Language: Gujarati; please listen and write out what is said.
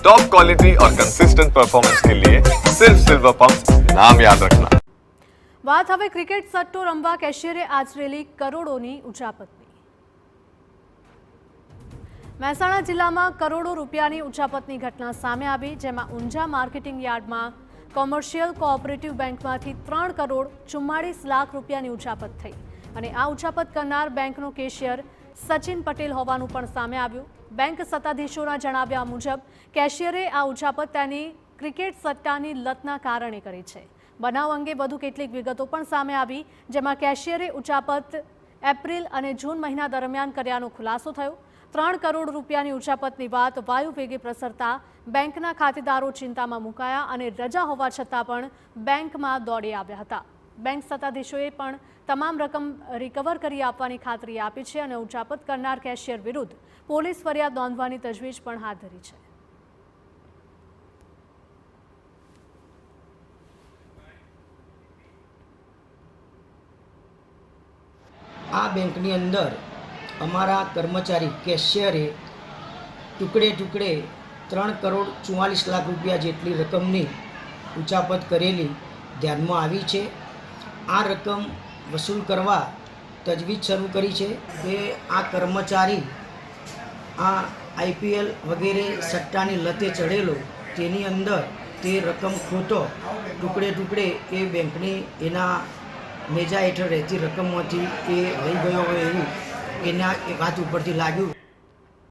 टॉप क्वालिटी और कंसिस्टेंट परफॉर्मेंस के लिए सिर्फ सिल्वर पंप नाम याद रखना। વાત હવે ક્રિકેટ સટ્ટો રમવા કેશિયરે આચરેલી કરોડોની ઉચાપતની। મહેસાણા જિલ્લામાં કરોડો રૂપિયાની ઉચાપતની ઘટના સામે આવી, જેમાં ઊંઝા માર્કેટિંગ યાર્ડમાં કોમર્શિયલ કોઓપરેટિવ બેંકમાંથી 3 કરોડ 44 લાખ રૂપિયાની ઉચાપત થઈ અને આ ઉચાપત કરનાર બેંકનો કેશિયર સચિન પટેલ હોવાનું પણ સામે આવ્યું। બેંક સત્તાધીશોના જણાવ્યા મુજબ કેશિયરે આ ઉચાપત તેની ક્રિકેટ સટ્ટાની લતના કારણે કરી છે। બનાવ અંગે વધુ કેટલીક વિગતો પણ સામે આવી, જેમાં કેશિયરે ઉચાપત એપ્રિલ અને જૂન મહિના દરમિયાન કર્યાનો ખુલાસો થયો। 3 કરોડ રૂપિયાની ઉચાપતની વાત વાયુ વેગે પ્રસરતા બેંકના ખાતેદારો ચિંતામાં મુકાયા અને રજા હોવા છતાં પણ બેંકમાં દોડી આવ્યા હતા। બેંક સત્તાધીશોએ પણ તમામ રકમ રિકવર કરી આપવાની ખાતરી આપી છે અને ઉચાપત કરનાર કેશિયર વિરુદ્ધ પોલીસ ફરિયાદ નોંધવાની તજવીજ પણ હાથ ધરી છે। આ બેંકની અંદર અમારા કર્મચારી કેશિયરે ટુકડે 3 કરોડ 44 લાખ રૂપિયા જેટલી રકમની ઉચાપત કરેલી ધ્યાનમાં આવી છે। આ રકમ વસૂલ કરવા તજવીજ શરૂ કરી છે કે આ કર્મચારી આ IPL વગેરે સટ્ટાની લતે ચડેલો, તેની અંદર તે રકમ ખોટો ટુકડે એ બેંકની એના નેજા હેઠળ રહેતી રકમમાંથી એ લઈ ગયો હોય એવું એના વાત ઉપરથી લાગ્યું।